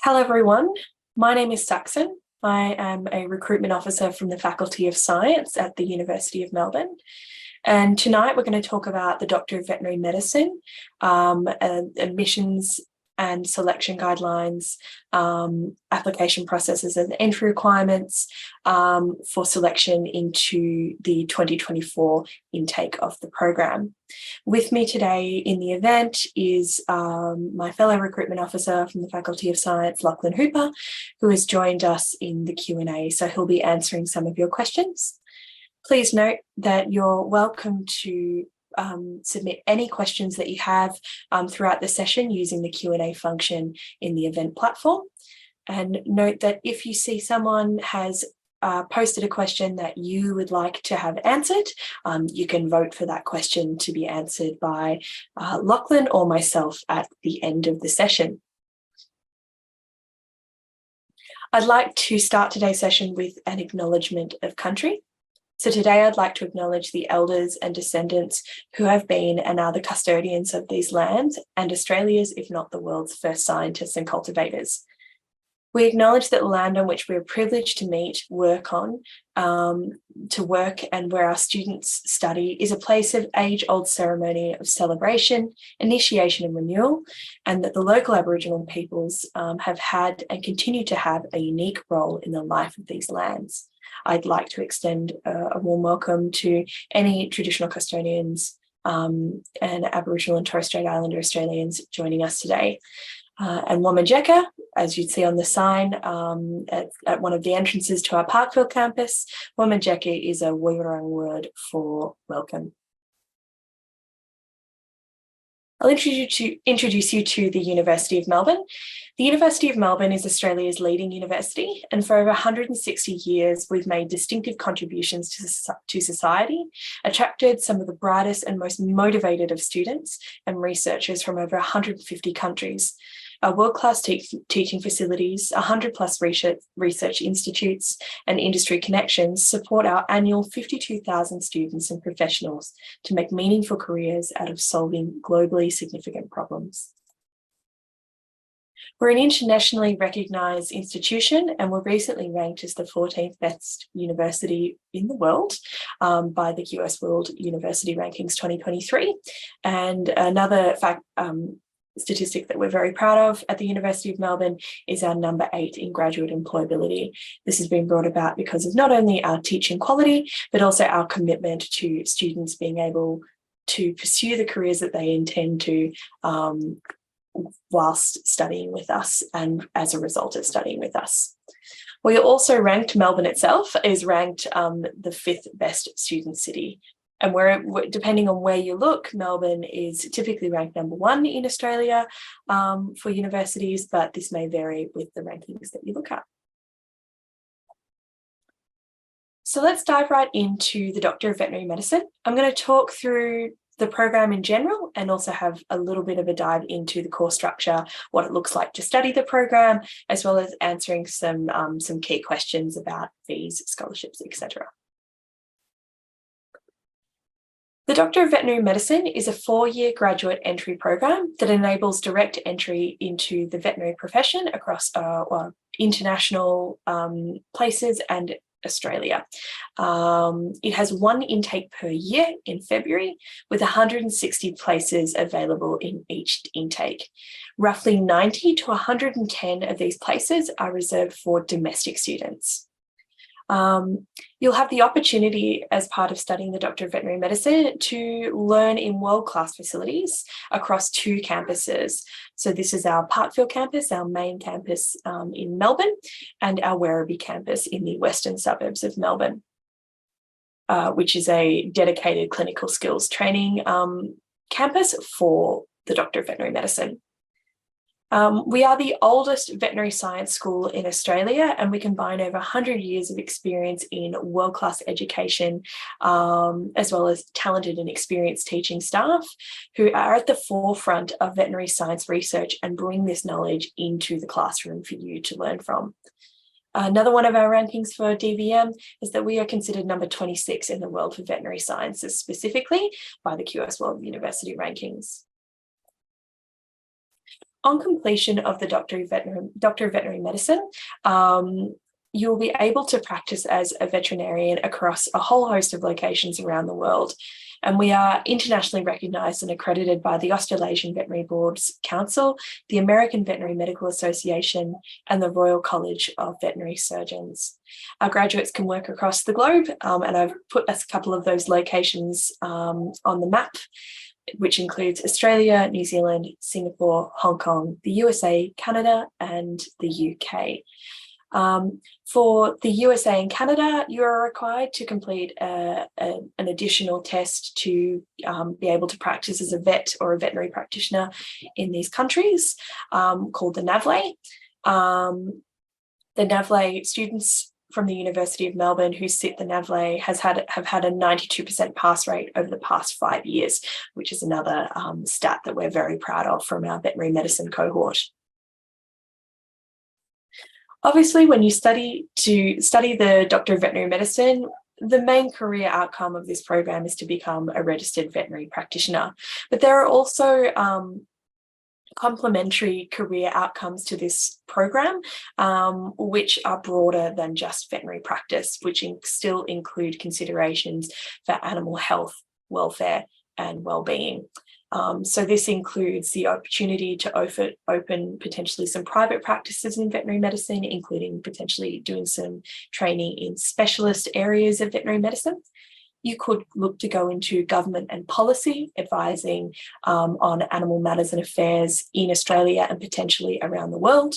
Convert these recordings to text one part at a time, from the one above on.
Hello everyone, my name is Saxon. I am a recruitment officer from the Faculty of Science at the University of Melbourne. And tonight we're going to talk about the Doctor of Veterinary Medicine, admissions and selection guidelines, application processes and entry requirements for selection into the 2024 intake of the program. With me today in the event is my fellow recruitment officer from the Faculty of Science, Lachlan Hooper, who has joined us in the Q&A. So he'll be answering some of your questions. Please note that you're welcome to submit any questions that you have throughout the session using the Q&A function in the event platform. And note that if you see someone has posted a question that you would like to have answered, you can vote for that question to be answered by Lachlan or myself at the end of the session. I'd like to start today's session with an acknowledgement of country. So today I'd like to acknowledge the elders and descendants who have been and are the custodians of these lands and Australia's, if not the world's, first scientists and cultivators. We acknowledge that the land on which we are privileged to meet, work on, to work and where our students study is a place of age-old ceremony of celebration, initiation and renewal, and that the local Aboriginal peoples have had and continue to have a unique role in the life of these lands. I'd like to extend a warm welcome to any traditional custodians and Aboriginal and Torres Strait Islander Australians joining us today. And Wominjeka, as you'd see on the sign at one of the entrances to our Parkville campus, Wominjeka is a Wurrung word for welcome. I'll introduce you to the University of Melbourne. The University of Melbourne is Australia's leading university, and for over 160 years, we've made distinctive contributions to society, attracted some of the brightest and most motivated of students and researchers from over 150 countries. Our world-class teaching facilities, 100+ research institutes and industry connections support our annual 52,000 students and professionals to make meaningful careers out of solving globally significant problems. We're an internationally recognised institution and were recently ranked as the 14th best university in the world by the US World University Rankings 2023. And another statistic that we're very proud of at the University of Melbourne is our number 8 in graduate employability. This has been brought about because of not only our teaching quality, but also our commitment to students being able to pursue the careers that they intend to whilst studying with us and as a result of studying with us. We are also ranked, Melbourne itself is ranked the 5th best student city. And depending on where you look, Melbourne is typically ranked number 1 in Australia for universities, but this may vary with the rankings that you look at. So let's dive right into the Doctor of Veterinary Medicine. I'm going to talk through the program in general and also have a little bit of a dive into the course structure, what it looks like to study the program, as well as answering some key questions about fees, scholarships, etc. The Doctor of Veterinary Medicine is a 4-year graduate entry program that enables direct entry into the veterinary profession across international places and Australia. It has 1 intake per year in February with 160 places available in each intake. Roughly 90 to 110 of these places are reserved for domestic students. You'll have the opportunity as part of studying the Doctor of Veterinary Medicine to learn in world-class facilities across 2 campuses. So this is our Parkville campus, our main campus in Melbourne, and our Werribee campus in the western suburbs of Melbourne, which is a dedicated clinical skills training campus for the Doctor of Veterinary Medicine. We are the oldest veterinary science school in Australia, and we combine over 100 years of experience in world-class education, as well as talented and experienced teaching staff who are at the forefront of veterinary science research and bring this knowledge into the classroom for you to learn from. Another one of our rankings for DVM is that we are considered number 26 in the world for veterinary sciences, specifically by the US World University Rankings. On completion of the Doctor of Veterinary Medicine, you'll be able to practice as a veterinarian across a whole host of locations around the world. And we are internationally recognised and accredited by the Australasian Veterinary Boards Council, the American Veterinary Medical Association, and the Royal College of Veterinary Surgeons. Our graduates can work across the globe, and I've put a couple of those locations on the map, which includes Australia, New Zealand, Singapore, Hong Kong, the USA, Canada, and the UK. For the USA and Canada, you are required to complete an additional test to be able to practice as a vet or a veterinary practitioner in these countries, called the NAVLE. The NAVLE students from the University of Melbourne who sit the NAVLE have had a 92% pass rate over the past 5 years, which is another stat that we're very proud of from our veterinary medicine cohort. Obviously, when you study the Doctor of Veterinary Medicine, the main career outcome of this program is to become a registered veterinary practitioner. But there are also complementary career outcomes to this program, which are broader than just veterinary practice, which still include considerations for animal health, welfare, and well-being. So this includes the opportunity to open potentially some private practices in veterinary medicine, including potentially doing some training in specialist areas of veterinary medicine. You could look to go into government and policy, advising on animal matters and affairs in Australia and potentially around the world.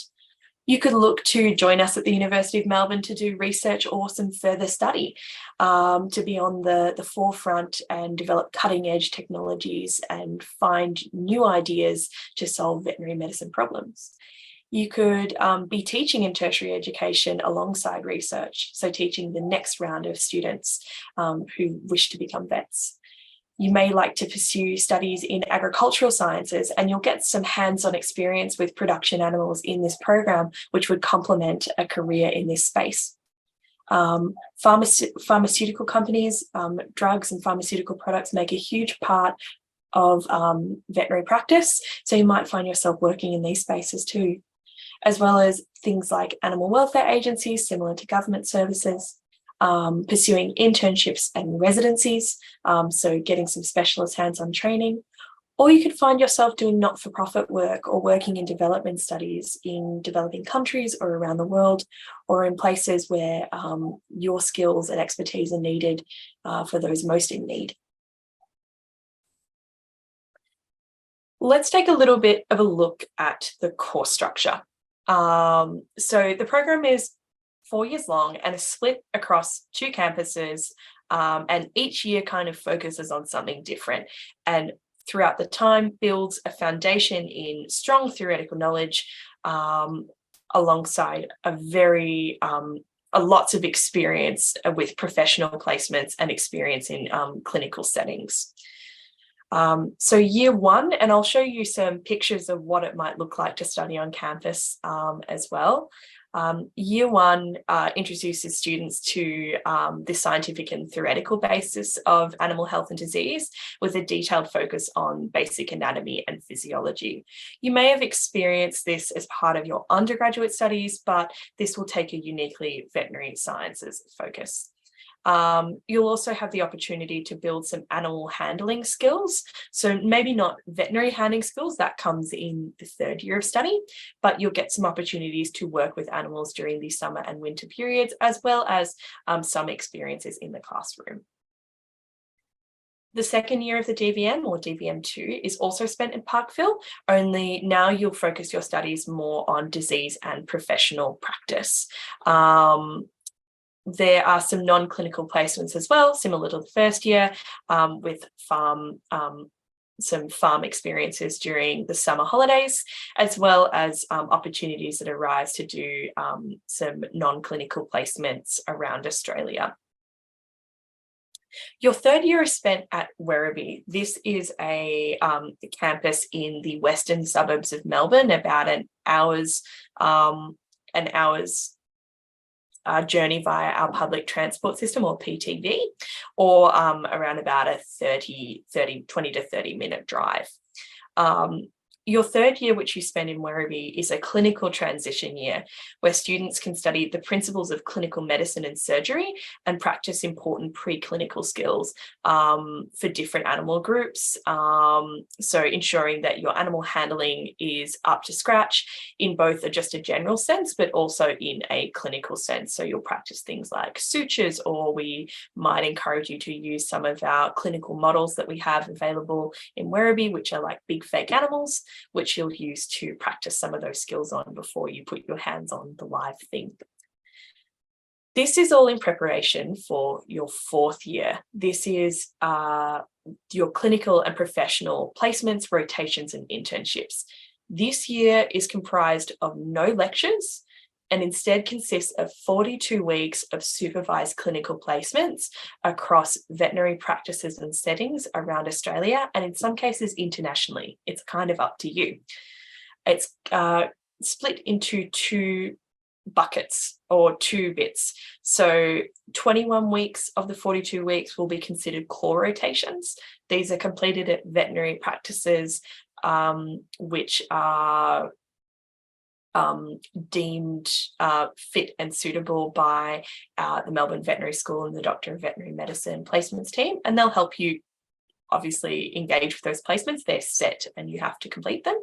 You could look to join us at the University of Melbourne to do research or some further study, to be on the forefront and develop cutting edge technologies and find new ideas to solve veterinary medicine problems. You could be teaching in tertiary education alongside research, so teaching the next round of students who wish to become vets. You may like to pursue studies in agricultural sciences, and you'll get some hands-on experience with production animals in this program, which would complement a career in this space. Pharmaceutical companies, drugs and pharmaceutical products make a huge part of veterinary practice, so you might find yourself working in these spaces too, as well as things like animal welfare agencies similar to government services, pursuing internships and residencies, so getting some specialist hands-on training, or you could find yourself doing not-for-profit work or working in development studies in developing countries or around the world, or in places where your skills and expertise are needed for those most in need. Let's take a little bit of a look at the course structure. So the program is 4 years long and is split across 2 campuses, and each year kind of focuses on something different, and throughout the time builds a foundation in strong theoretical knowledge alongside lots of experience with professional placements and experience in clinical settings. So year 1, and I'll show you some pictures of what it might look like to study on campus as well. Year 1 introduces students to the scientific and theoretical basis of animal health and disease, with a detailed focus on basic anatomy and physiology. You may have experienced this as part of your undergraduate studies, but this will take a uniquely veterinary sciences focus. You'll also have the opportunity to build some animal handling skills. So maybe not veterinary handling skills, that comes in the 3rd year of study, but you'll get some opportunities to work with animals during the summer and winter periods, as well as some experiences in the classroom. The 2nd year of the DVM, or DVM2, is also spent in Parkville, only now you'll focus your studies more on disease and professional practice. There are some non-clinical placements as well, similar to the 1st year, with some farm experiences during the summer holidays, as well as opportunities that arise to do some non-clinical placements around Australia. Your 3rd year is spent at Werribee. This is a campus in the western suburbs of Melbourne, about an hour's journey via our public transport system, or PTV, or around about a 20 to 30 minute drive. Your third year, which you spend in Werribee, is a clinical transition year where students can study the principles of clinical medicine and surgery and practice important preclinical skills for different animal groups. So ensuring that your animal handling is up to scratch in both just a general sense, but also in a clinical sense. So you'll practice things like sutures, or we might encourage you to use some of our clinical models that we have available in Werribee, which are like big fake animals, which you'll use to practice some of those skills on before you put your hands on the live thing. This is all in preparation for your fourth year. This is your clinical and professional placements, rotations, and internships. This year is comprised of no lectures and instead consists of 42 weeks of supervised clinical placements across veterinary practices and settings around Australia, and in some cases internationally. It's kind of up to you. It's split into two buckets or two bits. So 21 weeks of the 42 weeks will be considered core rotations. These are completed at veterinary practices which are deemed fit and suitable by the Melbourne Veterinary School and the Doctor of Veterinary Medicine placements team, and they'll help you obviously engage with those placements. They're set and you have to complete them.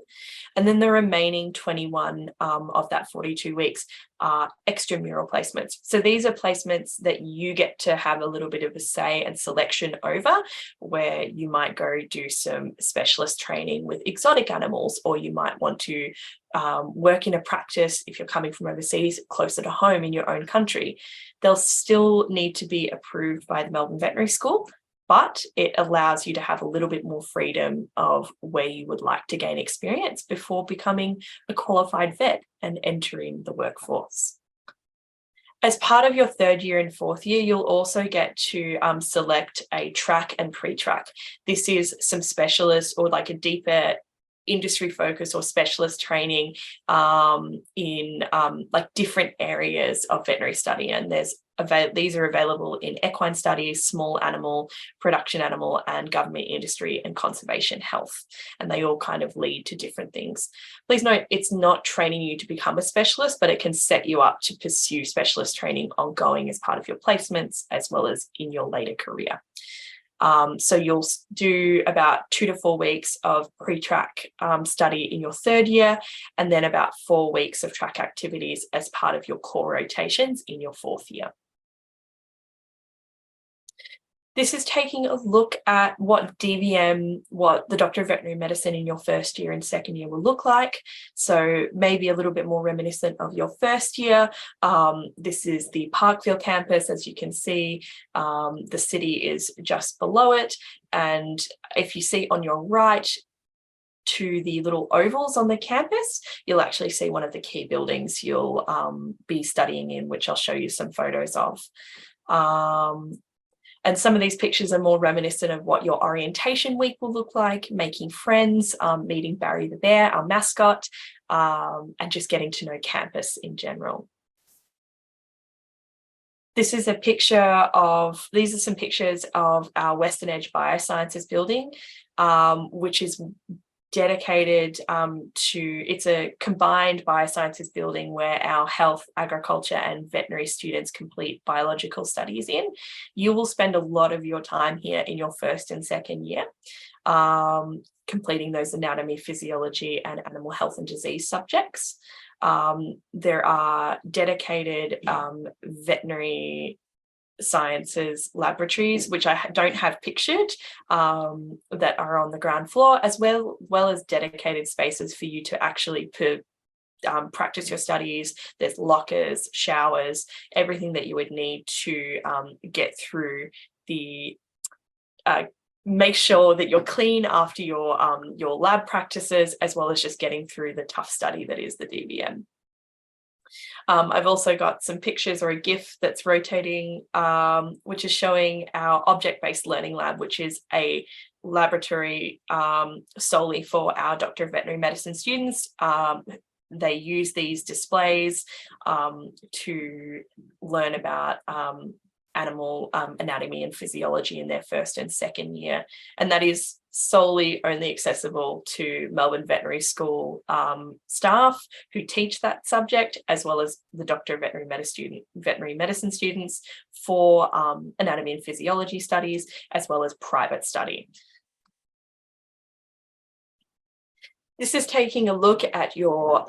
And then the remaining 21 of that 42 weeks are extramural placements. So these are placements that you get to have a little bit of a say and selection over, where you might go do some specialist training with exotic animals, or you might want to work in a practice if you're coming from overseas closer to home in your own country. They'll still need to be approved by the Melbourne Veterinary School, but it allows you to have a little bit more freedom of where you would like to gain experience before becoming a qualified vet and entering the workforce. As part of your third year and fourth year, you'll also get to select a track and pre-track. This is some specialist or like a deeper industry focus or specialist training in like different areas of veterinary study, and these are available in equine studies, small animal, production animal, and government industry and conservation health. And they all kind of lead to different things. Please note, it's not training you to become a specialist, but it can set you up to pursue specialist training ongoing as part of your placements, as well as in your later career. So you'll do about 2 to 4 weeks of pre-track study in your third year, and then about 4 weeks of track activities as part of your core rotations in your fourth year. This is taking a look at what DVM, what the Doctor of Veterinary Medicine in your first year and second year will look like. So maybe a little bit more reminiscent of your first year. This is the Parkville campus. As you can see, the city is just below it. And if you see on your right to the little ovals on the campus, you'll actually see one of the key buildings you'll be studying in, which I'll show you some photos of. And some of these pictures are more reminiscent of what your orientation week will look like, making friends, meeting Barry the bear, our mascot, and just getting to know campus in general. These are some pictures of our Western Edge Biosciences building, which is dedicated it's a combined biosciences building where our health, agriculture, and veterinary students complete biological studies in. You will spend a lot of your time here in your first and second year, completing those anatomy, physiology, and animal health and disease subjects. There are dedicated veterinary sciences laboratories, which I don't have pictured, that are on the ground floor, as well as dedicated spaces for you to actually practice your studies. There's lockers, showers, everything that you would need to get through the make sure that you're clean after your lab practices, as well as just getting through the tough study that is the DVM. I've also got some pictures or a GIF that's rotating, which is showing our object-based learning lab, which is a laboratory solely for our Doctor of Veterinary Medicine students. They use these displays to learn about animal anatomy and physiology in their first and second year. And that is solely only accessible to Melbourne Veterinary School staff who teach that subject, as well as the Doctor of Veterinary Medicine students for anatomy and physiology studies, as well as private study. This is taking a look at your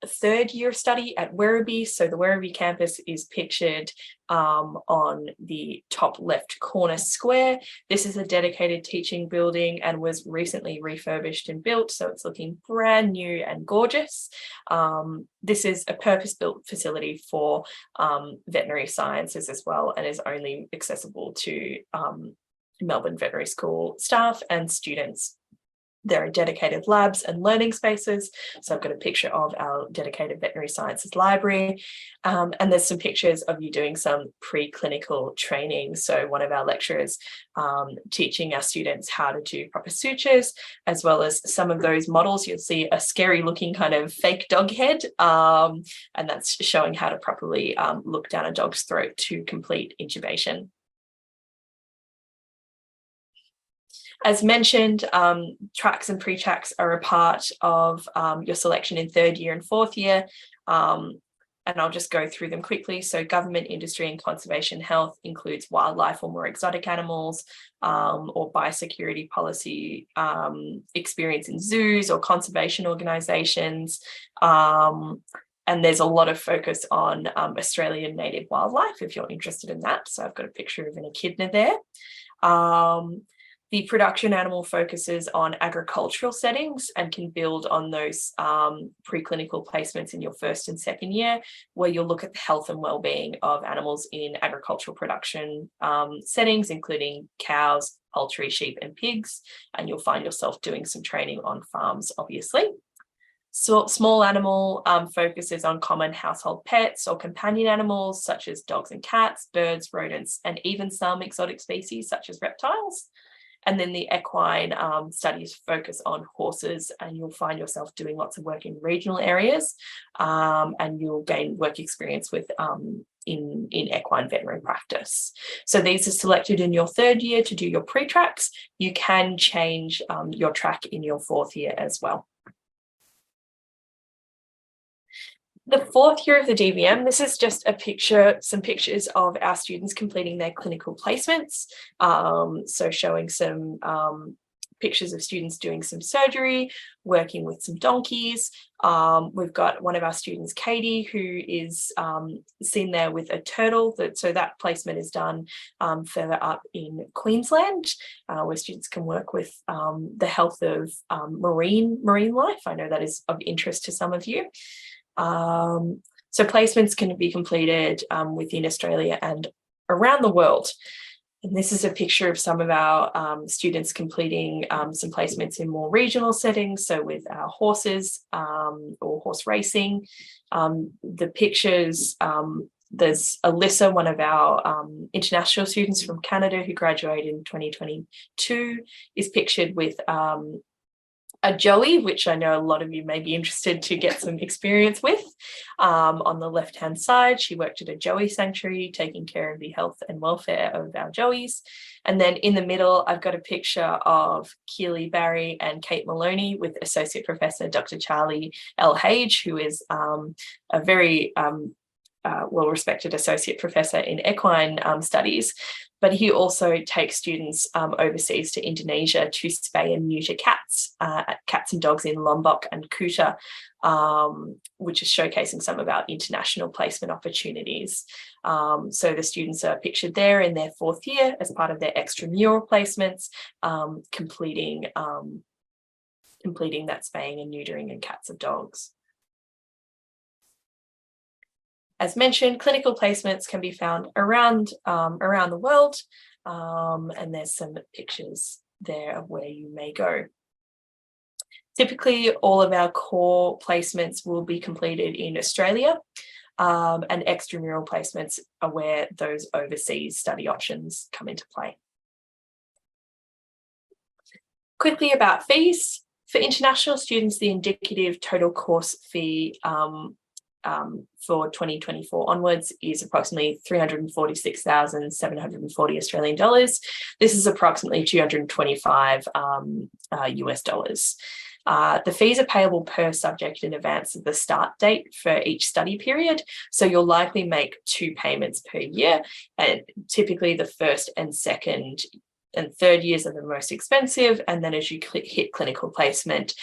third year study at Werribee. So the Werribee campus is pictured on the top left corner square. This is a dedicated teaching building and was recently refurbished and built, so it's looking brand new and gorgeous. This is a purpose-built facility for veterinary sciences as well, and is only accessible to Melbourne Veterinary School staff and students. There are dedicated labs and learning spaces. So I've got a picture of our dedicated veterinary sciences library. And there's some pictures of you doing some preclinical training. So one of our lecturers teaching our students how to do proper sutures, as well as some of those models. You'll see a scary looking kind of fake dog head. And that's showing how to properly look down a dog's throat to complete intubation. As mentioned, tracks and pre-tracks are a part of your selection in third year and fourth year, and I'll just go through them quickly. So government, industry and conservation health includes wildlife or more exotic animals, or biosecurity policy experience in zoos or conservation organisations. And there's a lot of focus on Australian native wildlife if you're interested in that. So I've got a picture of an echidna there. The production animal focuses on agricultural settings and can build on those preclinical placements in your first and second year, where you'll look at the health and well-being of animals in agricultural production settings, including cows, poultry, sheep and pigs, and you'll find yourself doing some training on farms, obviously. So small animal focuses on common household pets or companion animals such as dogs and cats, birds, rodents, and even some exotic species such as reptiles. And then the equine studies focus on horses, and you'll find yourself doing lots of work in regional areas, and you'll gain work experience with in equine veterinary practice. So these are selected in your third year to do your pre-tracks. You can change your track in your fourth year as well. The fourth year of the DVM, this is just a picture, some pictures of our students completing their clinical placements. So showing some pictures of students doing some surgery, working with some donkeys. We've got one of our students, Katie, who is seen there with a turtle. So that placement is done further up in Queensland, where students can work with the health of marine life. I know that is of interest to some of you. So placements can be completed within Australia and around the world. And this is a picture of some of our students completing some placements in more regional settings. So with our horses or horse racing. The pictures, there's Alyssa, one of our international students from Canada who graduated in 2022, is pictured with a joey, which I know a lot of you may be interested to get some experience with. On the left-hand side, she worked at a joey sanctuary, taking care of the health and welfare of our joeys. And then in the middle, I've got a picture of Keely Barry and Kate Maloney with Associate Professor Dr. Charlie L. Hage, who is a very well-respected associate professor in equine studies, but he also takes students overseas to Indonesia to spay and neuter cats and dogs in Lombok and Kuta, which is showcasing some of our international placement opportunities. So the students are pictured there in their fourth year as part of their extramural placements, completing that spaying and neutering in cats and dogs. As mentioned, clinical placements can be found around the world, and there's some pictures there of where you may go. Typically, all of our core placements will be completed in Australia, and extramural placements are where those overseas study options come into play. Quickly about fees. For international students, the indicative total course fee for 2024 onwards is approximately 346,740 Australian dollars. This is approximately 225 US dollars. The fees are payable per subject in advance of the start date for each study period. So you'll likely make 2 payments per year, and typically the first and second and third years are the most expensive. And then as you hit clinical placement,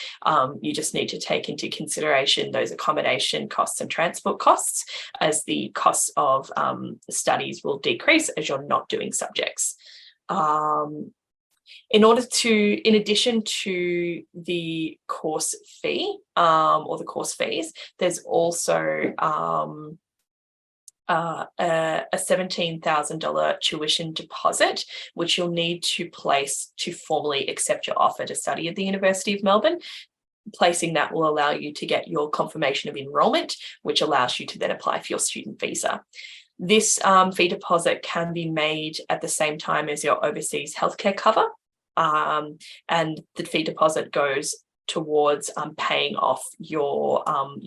you just need to take into consideration those accommodation costs and transport costs, as the costs of studies will decrease as you're not doing subjects. In addition to the course fee or the course fees, there's also a $17,000 tuition deposit, which you'll need to place to formally accept your offer to study at the University of Melbourne. Placing that will allow you to get your confirmation of enrolment, which allows you to then apply for your student visa. This fee deposit can be made at the same time as your overseas healthcare cover, and the fee deposit goes towards paying off your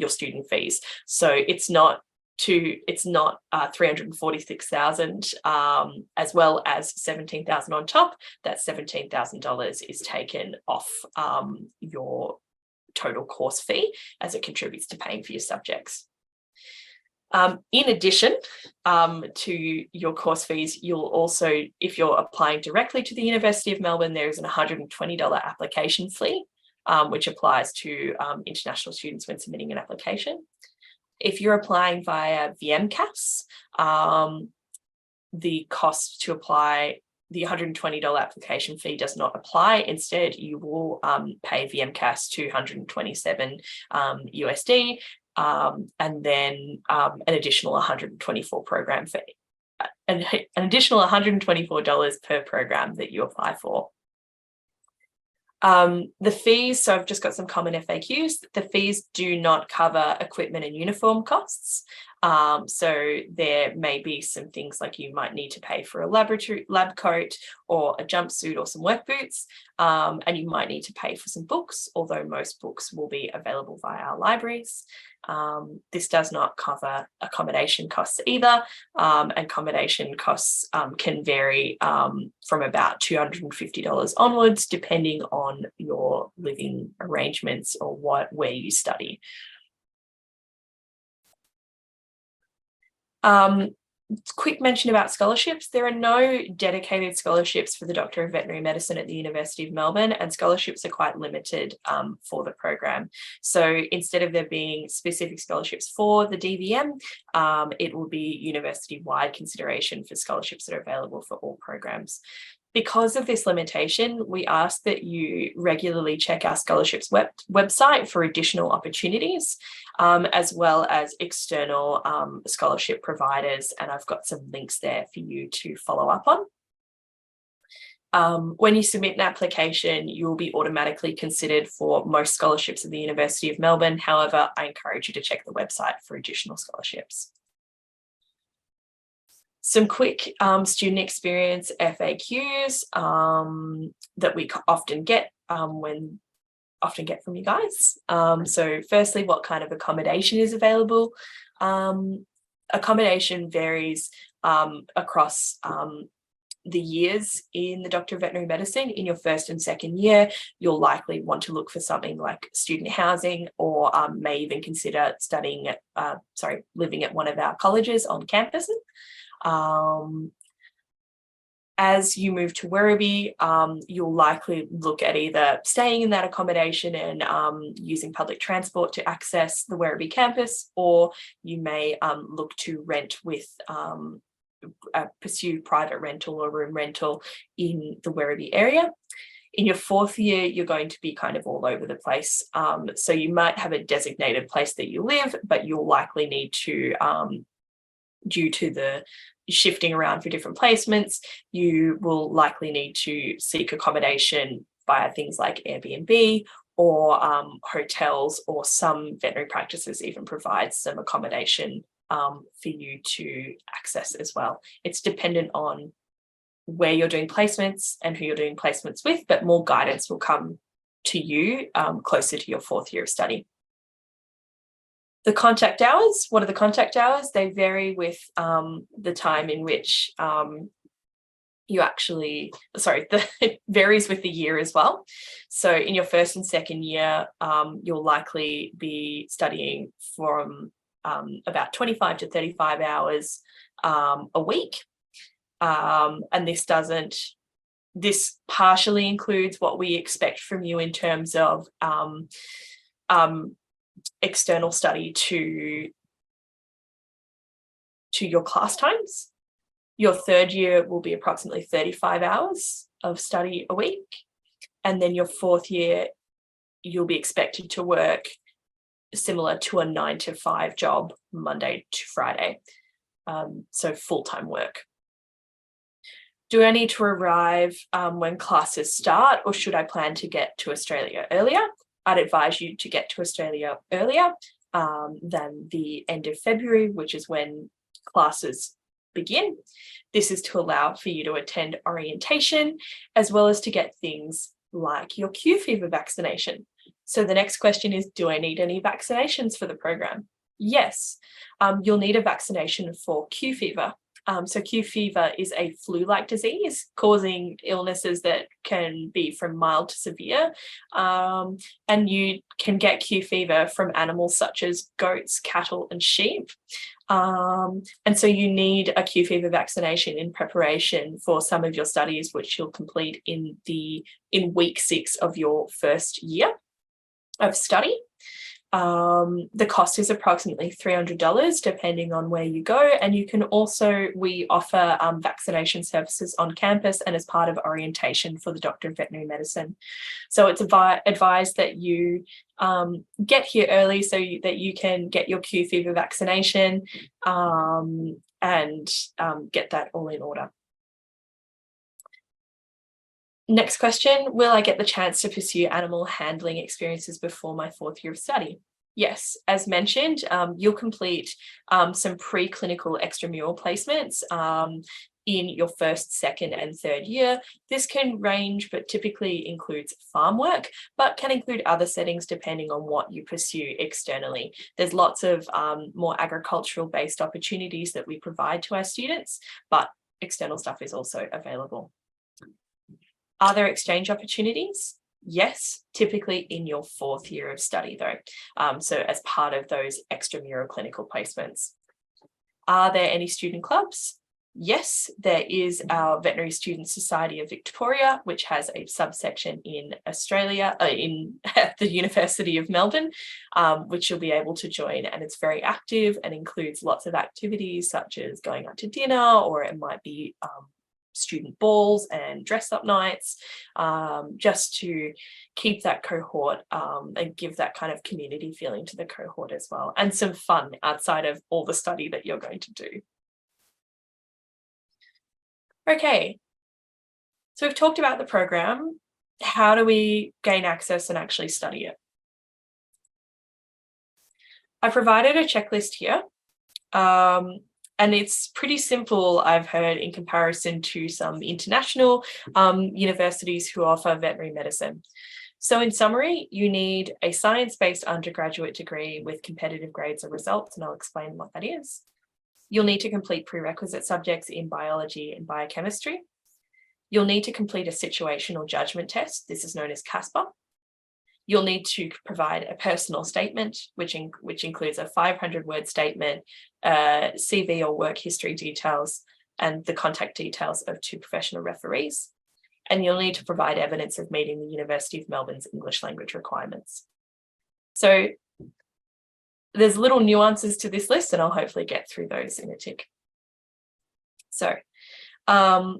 student fees. So it's not 346,000 as well as 17,000 on top. That $17,000 is taken off your total course fee as it contributes to paying for your subjects. In addition to your course fees, you'll also, if you're applying directly to the University of Melbourne, there is an $120 application fee, which applies to international students when submitting an application. If you're applying via VMCAS, the cost to apply, the $120 application fee does not apply. Instead, you will pay VMCAS $227 USD, and then an additional 124 program fee, an additional $124 per program that you apply for. The fees, so I've just got some common FAQs. The fees do not cover equipment and uniform costs. So there may be some things like you might need to pay for a lab coat or a jumpsuit or some work boots, and you might need to pay for some books, although most books will be available via our libraries. This does not cover accommodation costs either, and accommodation costs can vary from about $250 onwards, depending on your living arrangements or where you study. Quick mention about scholarships. There are no dedicated scholarships for the Doctor of Veterinary Medicine at the University of Melbourne, and scholarships are quite limited for the program. So instead of there being specific scholarships for the DVM, it will be university-wide consideration for scholarships that are available for all programs. Because of this limitation, we ask that you regularly check our scholarships website for additional opportunities, as well as external scholarship providers, and I've got some links there for you to follow up on. When you submit an application, you will be automatically considered for most scholarships at the University of Melbourne. However, I encourage you to check the website for additional scholarships. Some quick student experience FAQs that we often get from you guys. So firstly, what kind of accommodation is available? Accommodation varies across the years in the Doctor of Veterinary Medicine. In your first and second year, you'll likely want to look for something like student housing, or may even consider living at one of our colleges on campus. As you move to Werribee, you'll likely look at either staying in that accommodation and using public transport to access the Werribee campus, or you may look to rent with pursue private rental or room rental in the Werribee area. In your fourth year, you're going to be kind of all over the place. So you might have a designated place that you live, but you'll likely need to, due to the shifting around for different placements, you will likely need to seek accommodation via things like Airbnb or hotels, or some veterinary practices even provide some accommodation for you to access as well. It's dependent on where you're doing placements and who you're doing placements with, but more guidance will come to you closer to your fourth year of study. The contact hours, what are the contact hours? They vary with the time in which it varies with the year as well. So in your first and second year, you'll likely be studying from about 25 to 35 hours a week. And this partially includes what we expect from you in terms of external study to your class times. Your third year will be approximately 35 hours of study a week. And then your fourth year, you'll be expected to work similar to a 9-to-5 job, Monday to Friday. So full-time work. Do I need to arrive when classes start, or should I plan to get to Australia earlier? I'd advise you to get to Australia earlier than the end of February, which is when classes begin. This is to allow for you to attend orientation, as well as to get things like your Q fever vaccination. So the next question is, do I need any vaccinations for the program? Yes, you'll need a vaccination for Q fever. So Q fever is a flu-like disease causing illnesses that can be from mild to severe. And you can get Q fever from animals such as goats, cattle, and sheep. And so you need a Q fever vaccination in preparation for some of your studies, which you'll complete in week 6 of your first year of study. The cost is approximately $300 depending on where you go, and you can also, we offer vaccination services on campus and as part of orientation for the Doctor of Veterinary Medicine. So it's advised that you get here early so that you can get your Q fever vaccination and get that all in order. Next question, will I get the chance to pursue animal handling experiences before my 4th year of study? Yes, as mentioned, you'll complete some preclinical extramural placements in your first, second, and third year. This can range, but typically includes farm work, but can include other settings depending on what you pursue externally. There's lots of more agricultural-based opportunities that we provide to our students, but external stuff is also available. Are there exchange opportunities? Yes, typically in your 4th year of study though, so as part of those extramural clinical placements. Are there any student clubs? Yes, there is our Veterinary Student Society of Victoria, which has a subsection in Australia, at the University of Melbourne, which you'll be able to join, and it's very active and includes lots of activities such as going out to dinner, or it might be student balls and dress up nights, just to keep that cohort and give that kind of community feeling to the cohort as well, and some fun outside of all the study that you're going to do. Okay, so we've talked about the program. How do we gain access and actually study it? I provided a checklist here. And it's pretty simple, I've heard, in comparison to some international universities who offer veterinary medicine. So in summary, you need a science-based undergraduate degree with competitive grades or results, and I'll explain what that is. You'll need to complete prerequisite subjects in biology and biochemistry. You'll need to complete a situational judgment test. This is known as Casper. You'll need to provide a personal statement, which includes a 500-word statement, CV or work history details, and the contact details of 2 professional referees. And you'll need to provide evidence of meeting the University of Melbourne's English language requirements. So there's little nuances to this list, and I'll hopefully get through those in a tick. So a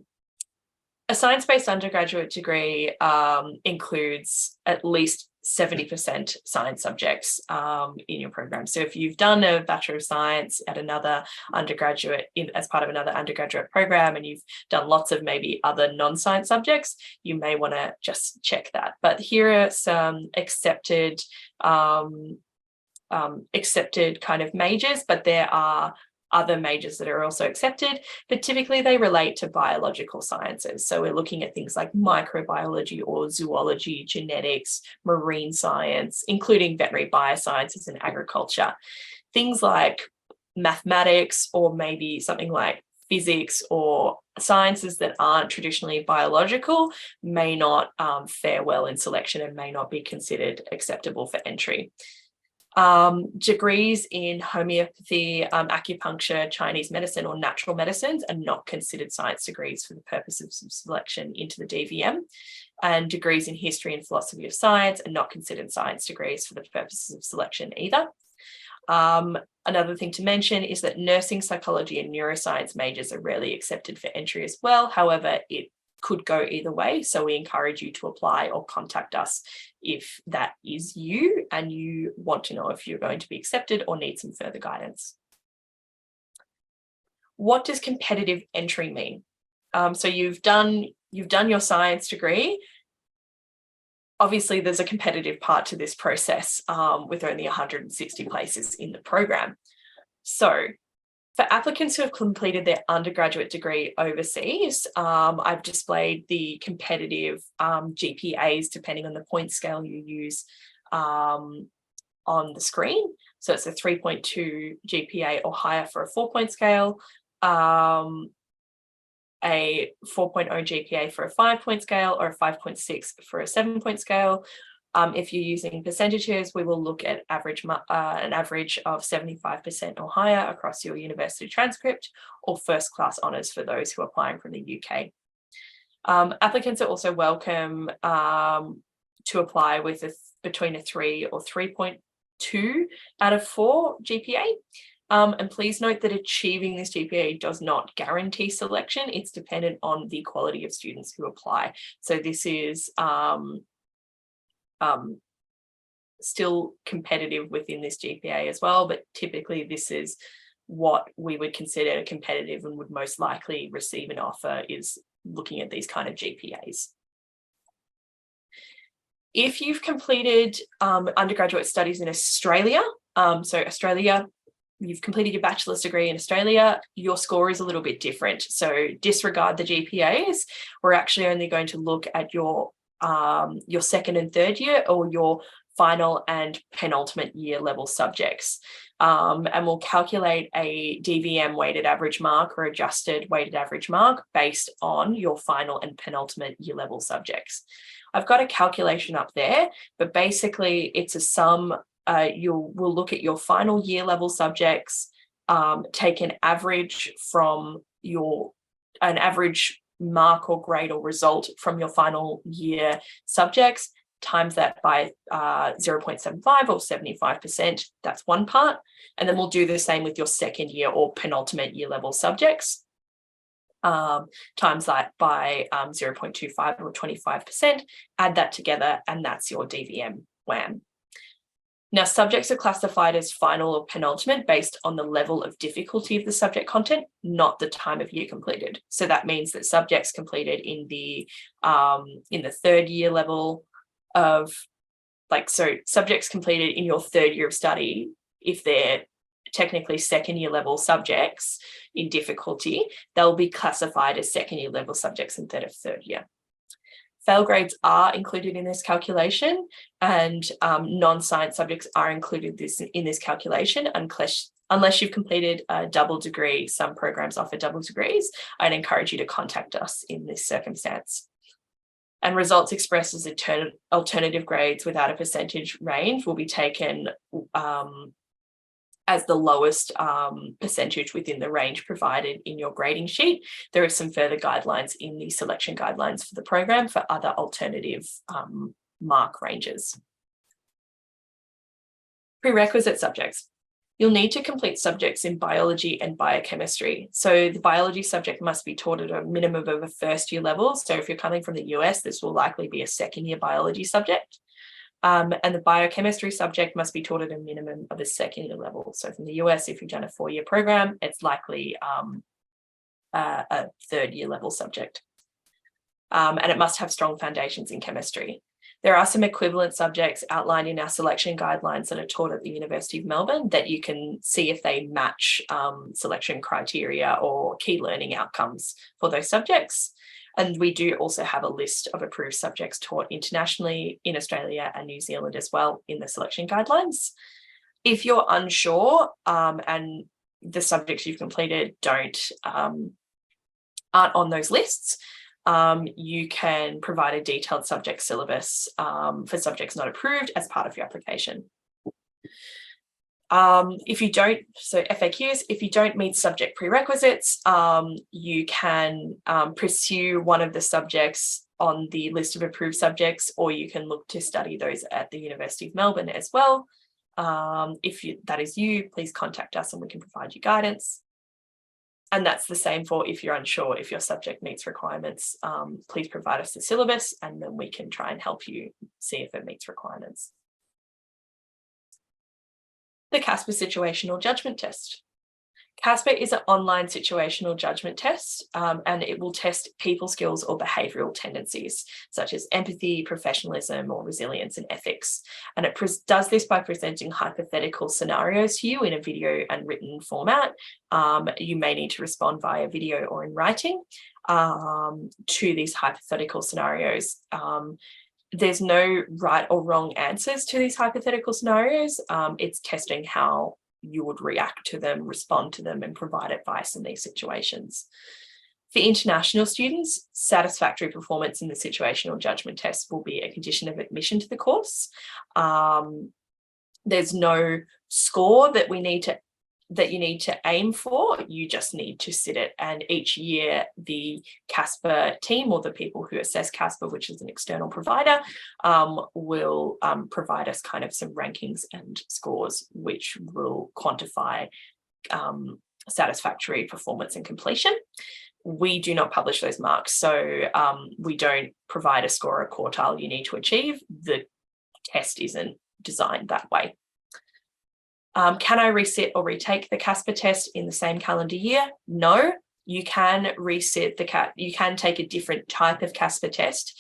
science-based undergraduate degree includes at least 70% science subjects in your program. So if you've done a Bachelor of Science at another undergraduate, as part of another undergraduate program, and you've done lots of maybe other non-science subjects, you may want to just check that. But here are some accepted kind of majors, but there are other majors that are also accepted, but typically they relate to biological sciences. So we're looking at things like microbiology or zoology, genetics, marine science, including veterinary biosciences and agriculture. things like mathematics or maybe something like physics or sciences that aren't traditionally biological may not fare well in selection and may not be considered acceptable for entry. Degrees in homeopathy, acupuncture, Chinese medicine, or natural medicines are not considered science degrees for the purposes of selection into the DVM. And degrees in history and philosophy of science are not considered science degrees for the purposes of selection either. Another thing to mention is that nursing, psychology, and neuroscience majors are rarely accepted for entry as well. However, it could go either way. So we encourage you to apply or contact us if that is you and you want to know if you're going to be accepted or need some further guidance. What does competitive entry mean? So you've done your science degree. Obviously, there's a competitive part to this process with only 160 places in the program. So for applicants who have completed their undergraduate degree overseas, I've displayed the competitive GPAs depending on the point scale you use on the screen. So it's a 3.2 GPA or higher for a 4-point scale, a 4.0 GPA for a 5-point scale, or a 5.6 for a 7-point scale. If you're using percentages, we will look at an average of 75% or higher across your university transcript, or first class honours for those who are applying from the UK. Applicants are also welcome to apply with between a 3 or 3.2 out of 4 GPA. And please note that achieving this GPA does not guarantee selection. It's dependent on the quality of students who apply. So this is still competitive within this GPA as well, but typically this is what we would consider competitive and would most likely receive an offer, is looking at these kind of GPAs. If you've completed undergraduate studies in Australia, you've completed your bachelor's degree in Australia, your score is a little bit different. So disregard the GPAs. We're actually only going to look at your second and third year, or your final and penultimate year level subjects. And we'll calculate a DVM weighted average mark or adjusted weighted average mark based on your final and penultimate year level subjects. I've got a calculation up there, but basically it's a sum. We'll look at your final year level subjects, take an average from an average mark or grade or result from your final year subjects, times that by 0.75 or 75%, that's one part. And then we'll do the same with your second year or penultimate year level subjects, times that by 0.25 or 25%, add that together, and that's your DVM WAM. Now, subjects are classified as final or penultimate based on the level of difficulty of the subject content, not the time of year completed. So that means that subjects completed in the third year level of, subjects completed in your third year of study, if they're technically second year level subjects in difficulty, they'll be classified as second year level subjects instead of third year. Fail grades are included in this calculation, and non-science subjects are included in this calculation unless you've completed a double degree. Some programs offer double degrees. I'd encourage you to contact us in this circumstance. And results expressed as alternative grades without a percentage range will be taken as the lowest percentage within the range provided in your grading sheet. There are some further guidelines in the selection guidelines for the program for other alternative mark ranges. Prerequisite subjects. You'll need to complete subjects in biology and biochemistry. So the biology subject must be taught at a minimum of a first year level. So if you're coming from the US, this will likely be a second year biology subject. And the biochemistry subject must be taught at a minimum of a second year level. So from the US, if you've done a 4-year program, it's likely a third year level subject. And it must have strong foundations in chemistry. There are some equivalent subjects outlined in our selection guidelines that are taught at the University of Melbourne that you can see if they match selection criteria or key learning outcomes for those subjects. And we do also have a list of approved subjects taught internationally in Australia and New Zealand as well in the selection guidelines. If you're unsure and the subjects you've completed aren't on those lists, you can provide a detailed subject syllabus for subjects not approved as part of your application. If you don't, so FAQs, if you don't meet subject prerequisites, you can pursue one of the subjects on the list of approved subjects, or you can look to study those at the University of Melbourne as well. If that is you, please contact us and we can provide you guidance. And that's the same for if you're unsure if your subject meets requirements, please provide us the syllabus and then we can try and help you see if it meets requirements. The Casper Situational Judgment Test. Casper is an online situational judgment test, and it will test people skills or behavioural tendencies, such as empathy, professionalism, or resilience and ethics. And it does this by presenting hypothetical scenarios to you in a video and written format. You may need to respond via video or in writing to these hypothetical scenarios. There's no right or wrong answers to these hypothetical scenarios. It's testing how you would react to them, respond to them, and provide advice in these situations. For international students, satisfactory performance in the situational judgment test will be a condition of admission to the course. There's no score that you need to aim for. You just need to sit it, and each year the Casper team, or the people who assess Casper, which is an external provider, will provide us kind of some rankings and scores which will quantify satisfactory performance and completion. We do not publish those marks, so we don't provide a score or quartile you need to achieve. The test isn't designed that way. Can I resit or retake the Casper test in the same calendar year? No, you can resit you can take a different type of Casper test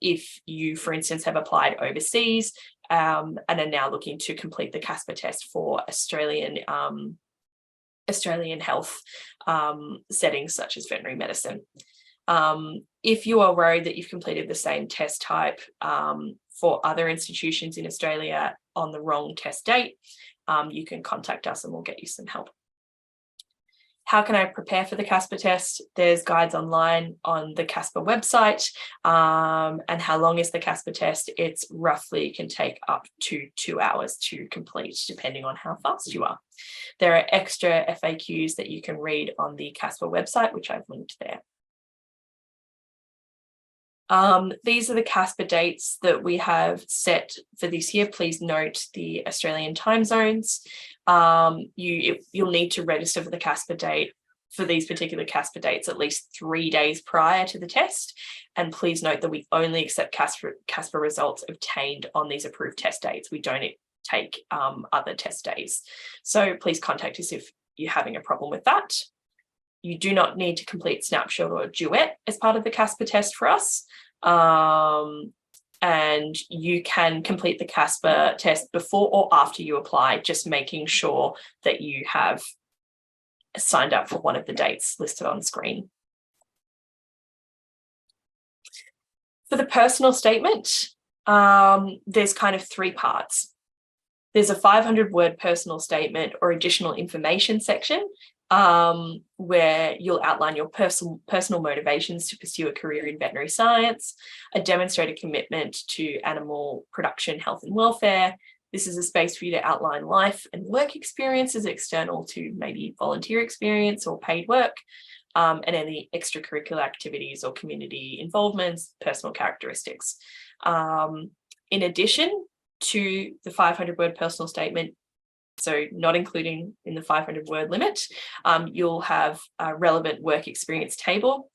if you, for instance, have applied overseas and are now looking to complete the Casper test for Australian health settings such as veterinary medicine. If you are worried that you've completed the same test type for other institutions in Australia on the wrong test date, you can contact us and we'll get you some help. How can I prepare for the Casper test? There's guides online on the Casper website. And how long is the Casper test? It's roughly can take up to 2 hours to complete, depending on how fast you are. There are extra FAQs that you can read on the Casper website, which I've linked there. These are the Casper dates that we have set for this year. Please note the Australian time zones. You'll need to register for the Casper date for these particular Casper dates at least 3 days prior to the test. And please note that we only accept Casper results obtained on these approved test dates. We don't take other test days. So please contact us if you're having a problem with that. You do not need to complete Snapshot or Duet as part of the Casper test for us. And you can complete the Casper test before or after you apply, just making sure that you have signed up for one of the dates listed on screen. For the personal statement, there's kind of 3 parts. There's a 500-word personal statement or additional information section, where you'll outline your personal motivations to pursue a career in veterinary science, a demonstrated commitment to animal production, health and welfare. This is a space for you to outline life and work experiences external to maybe volunteer experience or paid work, and any extracurricular activities or community involvements, personal characteristics. In addition to the 500-word personal statement, so not including in the 500-word limit, you'll have a relevant work experience table,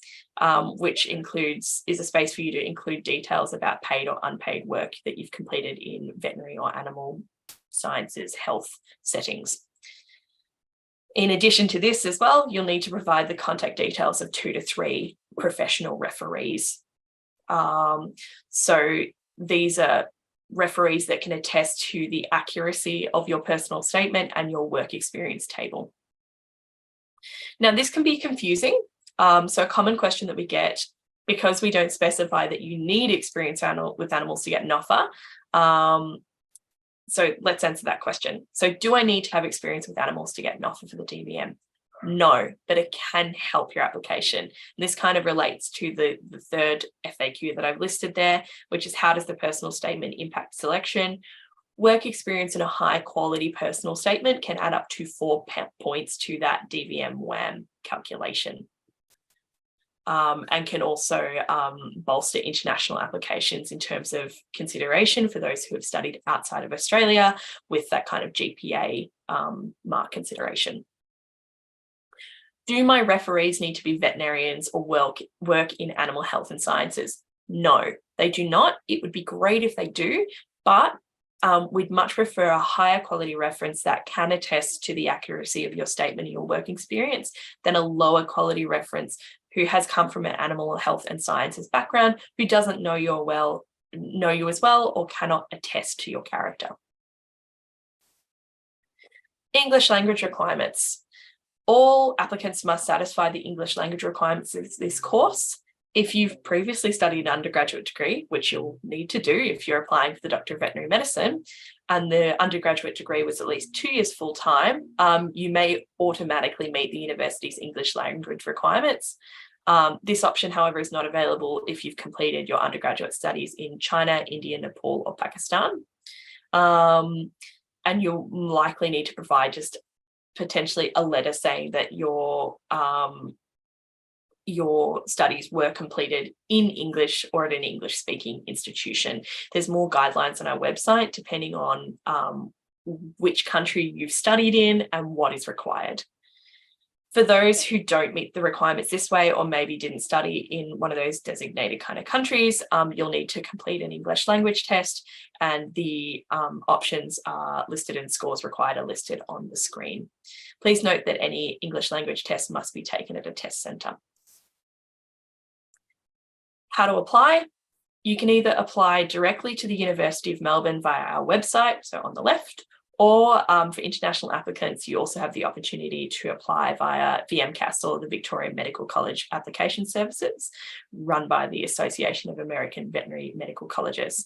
which is a space for you to include details about paid or unpaid work that you've completed in veterinary or animal sciences health settings. In addition to this as well, you'll need to provide the contact details of 2 to 3 professional referees. So these are referees that can attest to the accuracy of your personal statement and your work experience table. Now, this can be confusing. So a common question that we get, because we don't specify that you need experience with animals to get an offer, So let's answer that question. So do I need to have experience with animals to get an offer for the DVM? No, but it can help your application. And this kind of relates to the third FAQ that I've listed there, which is how does the personal statement impact selection? Work experience in a high quality personal statement can add up to 4 points to that DVM WAM calculation. And can also bolster international applications in terms of consideration for those who have studied outside of Australia with that kind of GPA mark consideration. Do my referees need to be veterinarians or work in animal health and sciences? No, they do not. It would be great if they do, but we'd much prefer a higher quality reference that can attest to the accuracy of your statement and your work experience than a lower quality reference who has come from an animal health and sciences background, who doesn't know you as well, or cannot attest to your character. English language requirements. All applicants must satisfy the English language requirements of this course. If you've previously studied an undergraduate degree, which you'll need to do if you're applying for the Doctor of Veterinary Medicine, and the undergraduate degree was at least 2 years full time, you may automatically meet the university's English language requirements. This option, however, is not available if you've completed your undergraduate studies in China, India, Nepal, or Pakistan. And you'll likely need to provide just potentially a letter saying that your studies were completed in English or at an English speaking institution. There's more guidelines on our website depending on which country you've studied in and what is required. For those who don't meet the requirements this way, or maybe didn't study in one of those designated kind of countries, you'll need to complete an English language test, and the options are listed and scores required are listed on the screen. Please note that any English language test must be taken at a test centre. How to apply? You can either apply directly to the University of Melbourne via our website, so on the left, or for international applicants, you also have the opportunity to apply via VMCAS, or the Victorian Medical College Application Services, run by the Association of American Veterinary Medical Colleges.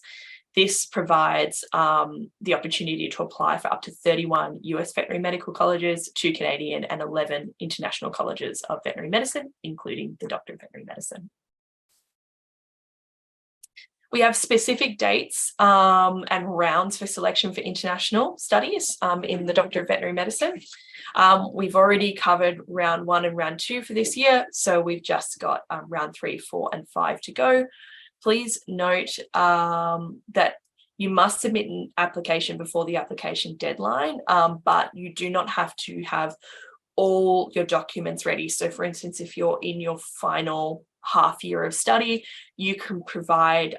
This provides the opportunity to apply for up to 31 US veterinary medical colleges, 2 Canadian and 11 international colleges of veterinary medicine, including the Doctor of Veterinary Medicine. We have specific dates and rounds for selection for international studies in the Doctor of Veterinary Medicine. We've already covered round 1 and round 2 for this year, so we've just got round 3, 4 and 5 to go. Please note that you must submit an application before the application deadline, but you do not have to have all your documents ready. So for instance, if you're in your final half year of study, you can provide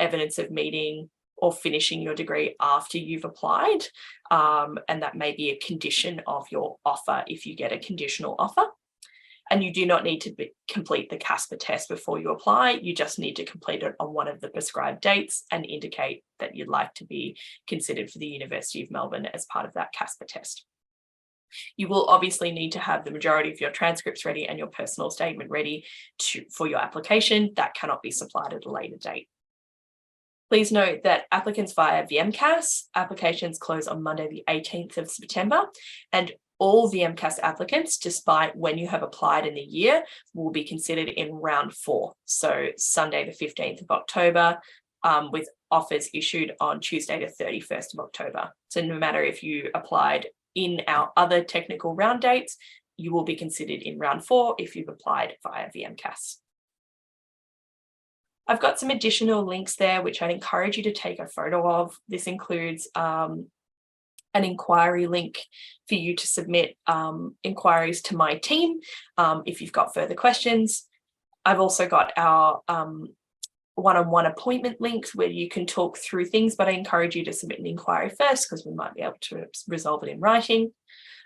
evidence of meeting or finishing your degree after you've applied, and that may be a condition of your offer if you get a conditional offer. And you do not need to complete the Casper test before you apply. You just need to complete it on one of the prescribed dates and indicate that you'd like to be considered for the University of Melbourne as part of that Casper test. You will obviously need to have the majority of your transcripts ready and your personal statement ready for your application. That cannot be supplied at a later date. Please note that applicants via VMCAS applications close on Monday the 18th of September, and all VMCAS applicants, despite when you have applied in the year, will be considered in round 4, so Sunday the 15th of October, with offers issued on Tuesday the 31st of October. So no matter if you applied in our other technical round dates, you will be considered in round 4 if you've applied via VMCAS. I've got some additional links there, which I'd encourage you to take a photo of. This includes an inquiry link for you to submit inquiries to my team if you've got further questions. I've also got our one-on-one appointment links where you can talk through things, but I encourage you to submit an inquiry first because we might be able to resolve it in writing.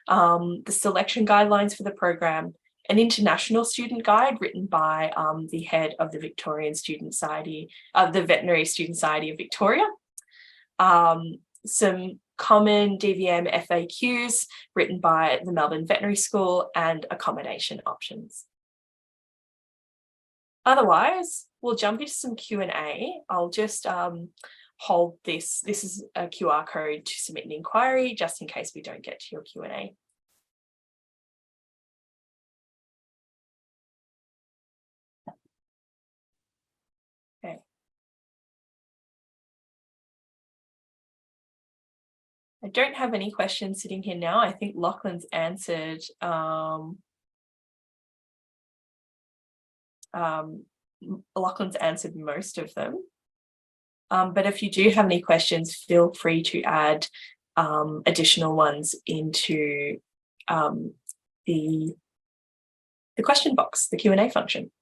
The selection guidelines for the program, an international student guide written by the head of the Victorian Student Society, the Veterinary Student Society of Victoria. Some common DVM FAQs written by the Melbourne Veterinary School, and accommodation options. Otherwise, we'll jump into some Q&A. I'll just hold this. This is a QR code to submit an inquiry, just in case we don't get to your Q&A. Okay. I don't have any questions sitting here now. I think Lachlan's answered Lachlan's answered most of them. But if you do have any questions, feel free to add additional ones into the question box, the Q&A function.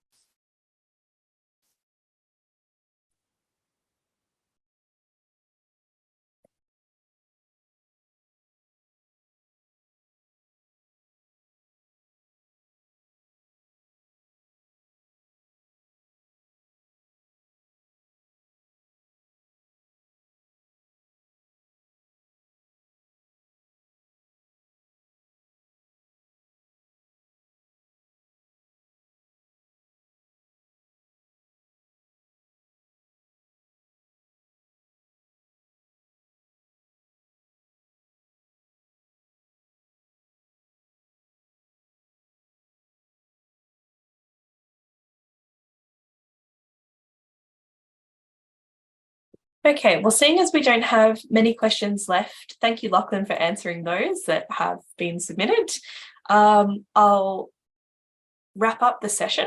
Okay, well, seeing as we don't have many questions left, thank you, Lachlan, for answering those that have been submitted. I'll wrap up the session.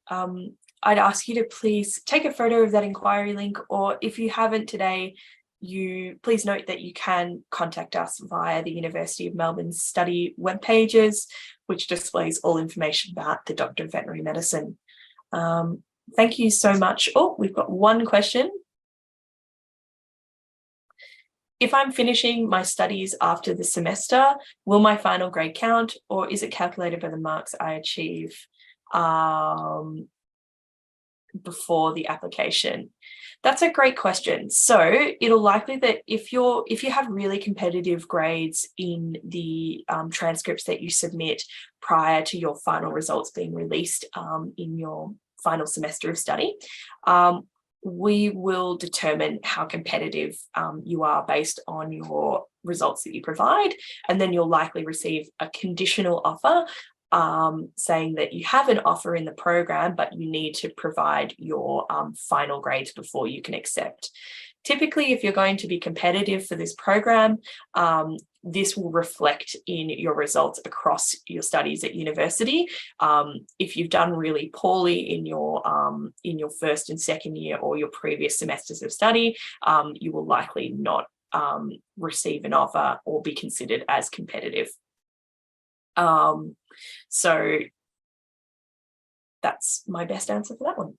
I'd ask you to please take a photo of that inquiry link, or if you haven't today, please note that you can contact us via the University of Melbourne study web pages, which displays all information about the Doctor of Veterinary Medicine. Thank you so much. Oh, we've got one question. If I'm finishing my studies after the semester, will my final grade count, or is it calculated by the marks I achieve before the application? That's a great question. So it'll likely that if you have really competitive grades in the transcripts that you submit prior to your final results being released in your final semester of study, we will determine how competitive you are based on your results that you provide, and then you'll likely receive a conditional offer saying that you have an offer in the program, but you need to provide your final grades before you can accept. Typically, if you're going to be competitive for this program, this will reflect in your results across your studies at university. If you've done really poorly in your first and second year or your previous semesters of study, you will likely not receive an offer or be considered as competitive. So that's my best answer for that one.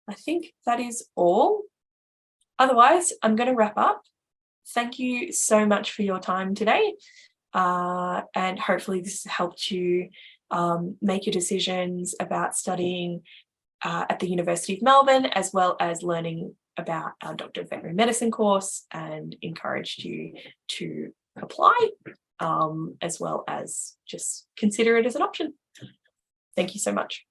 I think that is all. Otherwise, I'm going to wrap up. Thank you so much for your time today. And hopefully this has helped you make your decisions about studying at the University of Melbourne, as well as learning about our Doctor of Veterinary Medicine course, and encouraged you to apply, as well as just consider it as an option. Thank you so much.